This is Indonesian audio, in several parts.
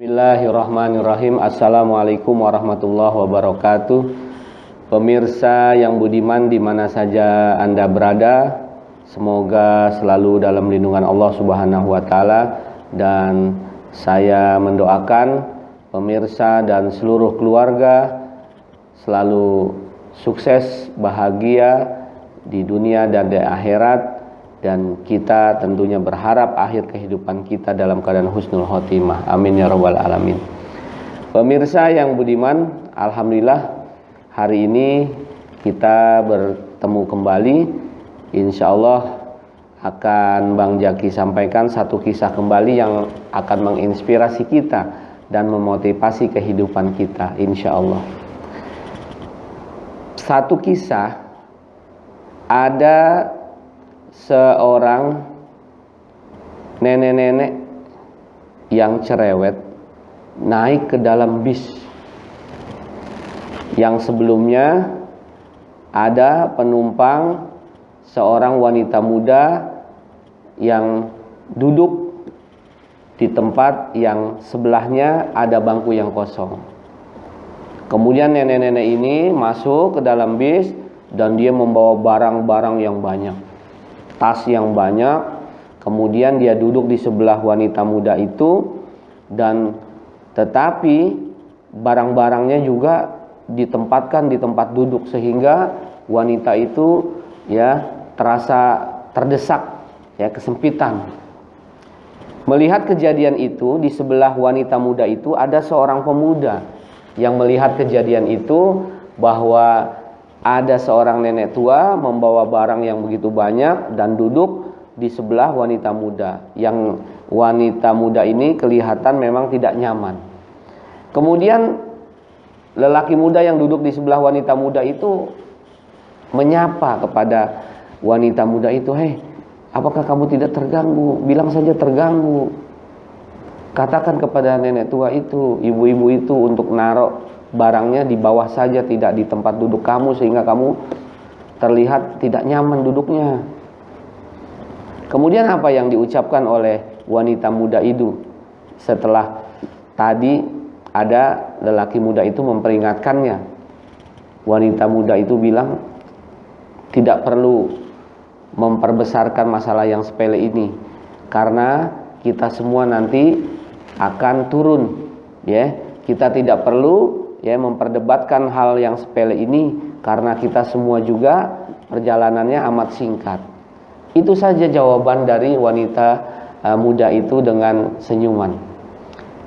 Bismillahirrahmanirrahim. Assalamualaikum warahmatullahi wabarakatuh. Pemirsa yang budiman di mana saja Anda berada, semoga selalu dalam lindungan Allah Subhanahu wa taala, dan saya mendoakan pemirsa dan seluruh keluarga selalu sukses, bahagia di dunia dan di akhirat. Dan kita tentunya berharap akhir kehidupan kita dalam keadaan husnul khotimah. Amin ya rabbal alamin. Pemirsa yang budiman, alhamdulillah hari ini kita bertemu kembali. Insya Allah akan Bang Jaki sampaikan satu kisah kembali yang akan menginspirasi kita dan memotivasi kehidupan kita, insya Allah. Satu kisah, ada seorang nenek-nenek yang cerewet naik ke dalam bis yang sebelumnya ada penumpang seorang wanita muda yang duduk di tempat yang sebelahnya ada bangku yang kosong. Kemudian nenek-nenek ini masuk ke dalam bis dan dia membawa barang-barang yang banyak, tas yang banyak. Kemudian dia duduk di sebelah wanita muda itu, dan tetapi barang-barangnya juga ditempatkan di tempat duduk sehingga wanita itu ya terasa terdesak, ya kesempitan. Melihat kejadian itu, di sebelah wanita muda itu ada seorang pemuda yang melihat kejadian itu, bahwa ada seorang nenek tua membawa barang yang begitu banyak dan duduk di sebelah wanita muda. Yang wanita muda ini kelihatan memang tidak nyaman. Kemudian lelaki muda yang duduk di sebelah wanita muda itu menyapa kepada wanita muda itu, "Hei, apakah kamu tidak terganggu? Bilang saja terganggu. Katakan kepada nenek tua itu, ibu-ibu itu untuk naruh barangnya di bawah saja, tidak di tempat duduk kamu, sehingga kamu terlihat tidak nyaman duduknya." Kemudian apa yang diucapkan oleh wanita muda itu setelah tadi ada lelaki muda itu memperingatkannya? Wanita muda itu bilang, tidak perlu memperbesarkan masalah yang sepele ini, karena kita semua nanti akan turun, ya. Kita tidak perlu memperdebatkan hal yang sepele ini, karena kita semua juga perjalanannya amat singkat. Itu saja jawaban dari wanita muda itu dengan senyuman.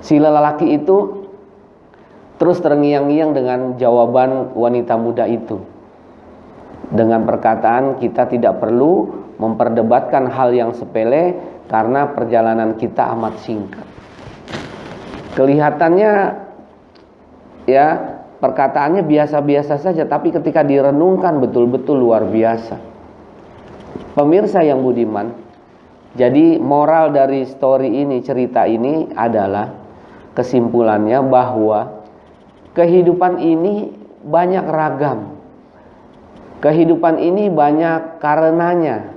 Si lelaki itu terus terngiang-ngiang dengan jawaban wanita muda itu, dengan perkataan, kita tidak perlu memperdebatkan hal yang sepele karena perjalanan kita amat singkat. Kelihatannya ya perkataannya biasa-biasa saja, tapi ketika direnungkan betul-betul luar biasa. Pemirsa yang budiman, jadi moral dari story ini, cerita ini adalah kesimpulannya bahwa kehidupan ini banyak ragam. Kehidupan ini banyak karenanya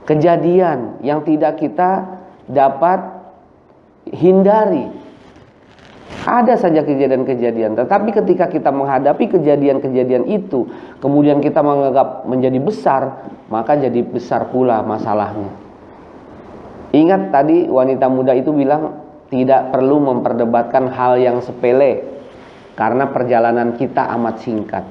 kejadian yang tidak kita dapat hindari. Ada saja kejadian-kejadian, tetapi ketika kita menghadapi kejadian-kejadian itu, kemudian kita menganggap menjadi besar, maka jadi besar pula masalahnya. Ingat tadi wanita muda itu bilang, tidak perlu memperdebatkan hal yang sepele, karena perjalanan kita amat singkat.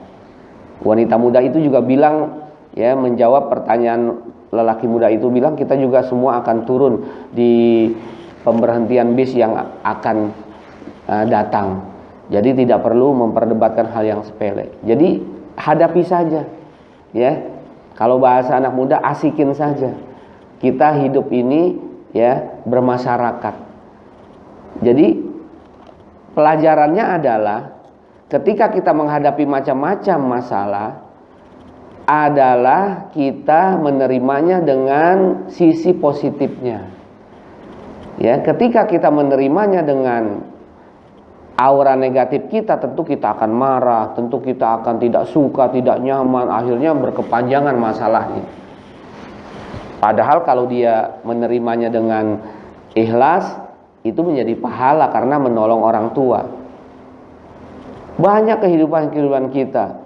Wanita muda itu juga bilang, ya, menjawab pertanyaan lelaki muda itu, bilang kita juga semua akan turun di pemberhentian bis yang akan datang. Jadi tidak perlu memperdebatkan hal yang sepele. Jadi hadapi saja, ya. Kalau bahasa anak muda, asikin saja. Kita hidup ini ya bermasyarakat. Jadi pelajarannya adalah ketika kita menghadapi macam-macam masalah, adalah kita menerimanya dengan sisi positifnya. Ya, ketika kita menerimanya dengan aura negatif kita, tentu kita akan marah, tentu kita akan tidak suka, tidak nyaman, akhirnya berkepanjangan masalahnya. Padahal kalau dia menerimanya dengan ikhlas, itu menjadi pahala karena menolong orang tua. Banyak kehidupan kita,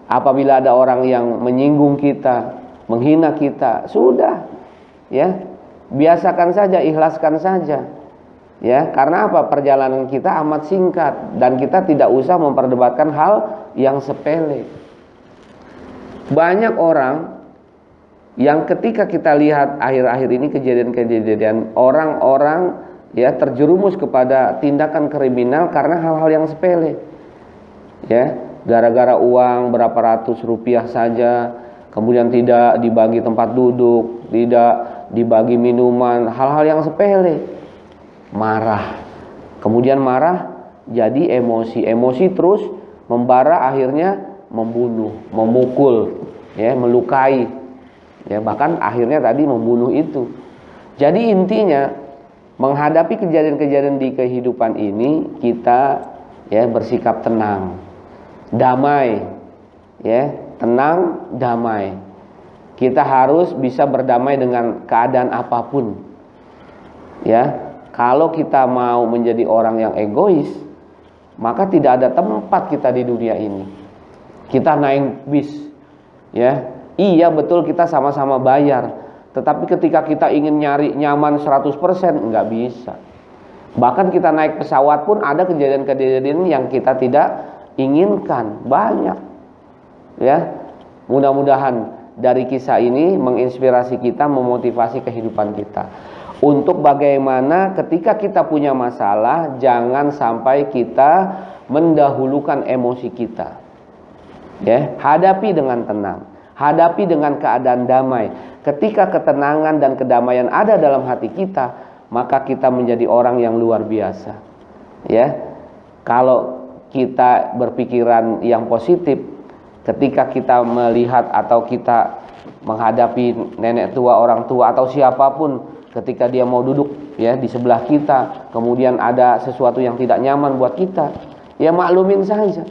apabila ada orang yang menyinggung kita, menghina kita, sudah, ya, biasakan saja, ikhlaskan saja, ya. Karena apa? Perjalanan kita amat singkat dan kita tidak usah memperdebatkan hal yang sepele. Banyak orang yang ketika kita lihat akhir-akhir ini kejadian-kejadian orang-orang, ya, terjerumus kepada tindakan kriminal karena hal-hal yang sepele, ya, gara-gara uang berapa ratus rupiah saja, kemudian tidak dibagi tempat duduk, tidak dibagi minuman, hal-hal yang sepele, marah, kemudian marah jadi emosi terus membara, akhirnya membunuh, memukul, ya, melukai, ya, bahkan akhirnya tadi membunuh itu. Jadi intinya menghadapi kejadian-kejadian di kehidupan ini, kita, ya, bersikap tenang, damai, ya, tenang, damai. Kita harus bisa berdamai dengan keadaan apapun, ya. Kalau kita mau menjadi orang yang egois, maka tidak ada tempat kita di dunia ini. Kita naik bis, ya, iya betul kita sama-sama bayar, tetapi ketika kita ingin nyari nyaman 100% nggak bisa. Bahkan kita naik pesawat pun ada kejadian-kejadian yang kita tidak inginkan, banyak, ya. Mudah-mudahan dari kisah ini menginspirasi kita, memotivasi kehidupan kita untuk bagaimana ketika kita punya masalah, jangan sampai kita mendahulukan emosi kita, ya. Hadapi dengan tenang, hadapi dengan keadaan damai. Ketika ketenangan dan kedamaian ada dalam hati kita, maka kita menjadi orang yang luar biasa, ya. Kalau kita berpikiran yang positif, ketika kita melihat atau kita menghadapi nenek tua, orang tua, atau siapapun, ketika dia mau duduk, ya, di sebelah kita, kemudian ada sesuatu yang tidak nyaman buat kita, ya, maklumin saja,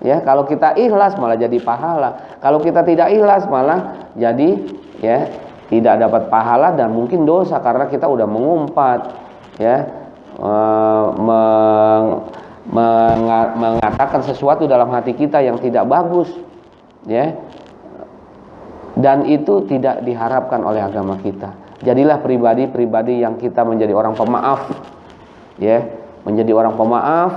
ya. Kalau kita ikhlas malah jadi pahala, kalau kita tidak ikhlas malah jadi, ya, tidak dapat pahala dan mungkin dosa karena kita udah mengumpat, ya, mengatakan sesuatu dalam hati kita yang tidak bagus, ya, dan itu tidak diharapkan oleh agama kita. Jadilah pribadi-pribadi yang kita menjadi orang pemaaf, ya, menjadi orang pemaaf,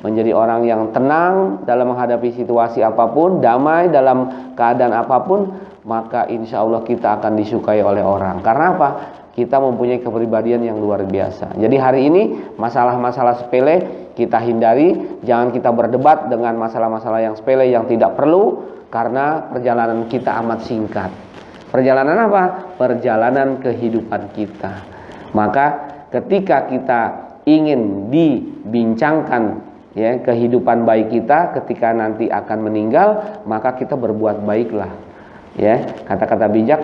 menjadi orang yang tenang dalam menghadapi situasi apapun, damai dalam keadaan apapun, maka insya Allah kita akan disukai oleh orang. Karena apa? Kita mempunyai kepribadian yang luar biasa. Jadi hari ini masalah-masalah sepele kita hindari, jangan kita berdebat dengan masalah-masalah yang sepele yang tidak perlu, karena perjalanan kita amat singkat. Perjalanan apa? Perjalanan kehidupan kita. Maka ketika kita ingin dibincangkan, ya, kehidupan baik kita ketika nanti akan meninggal, maka kita berbuat baiklah, ya. Kata-kata bijak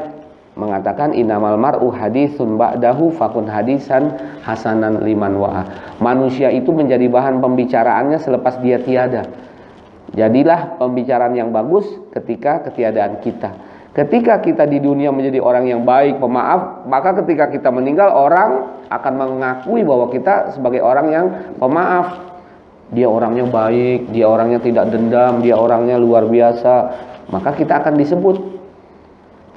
mengatakan innamal mar'u hadisun ba'dahu fakun hadisan hasanan liman wa'a. Manusia itu menjadi bahan pembicaraannya selepas dia tiada. Jadilah pembicaraan yang bagus ketika ketiadaan kita. Ketika kita di dunia menjadi orang yang baik, pemaaf, maka ketika kita meninggal, orang akan mengakui bahwa kita sebagai orang yang pemaaf. Dia orangnya baik, dia orangnya tidak dendam, dia orangnya luar biasa, maka kita akan disebut.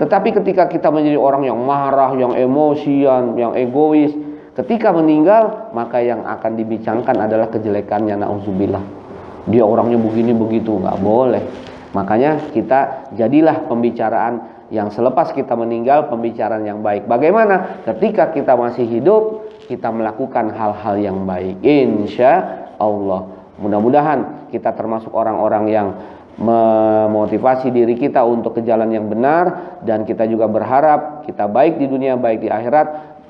Tetapi ketika kita menjadi orang yang marah, yang emosian, yang egois, ketika meninggal, maka yang akan dibincangkan adalah kejelekannya, na'udzubillah. Dia orangnya begini begitu, nggak boleh. Makanya kita jadilah pembicaraan yang selepas kita meninggal, pembicaraan yang baik. Bagaimana? Ketika kita masih hidup, kita melakukan hal-hal yang baik, insya Allah. Mudah-mudahan kita termasuk orang-orang yang memotivasi diri kita untuk ke jalan yang benar, dan kita juga berharap kita baik di dunia, baik di akhirat,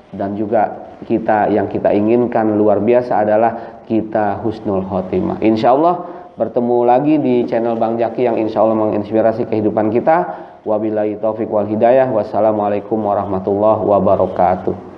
dan juga kita yang kita inginkan luar biasa adalah kita husnul khotimah. Insya Allah bertemu lagi di channel Bang Jaki yang insya Allah menginspirasi kehidupan kita. Wabillahi taufiq wal hidayah. Wassalamualaikum warahmatullahi wabarakatuh.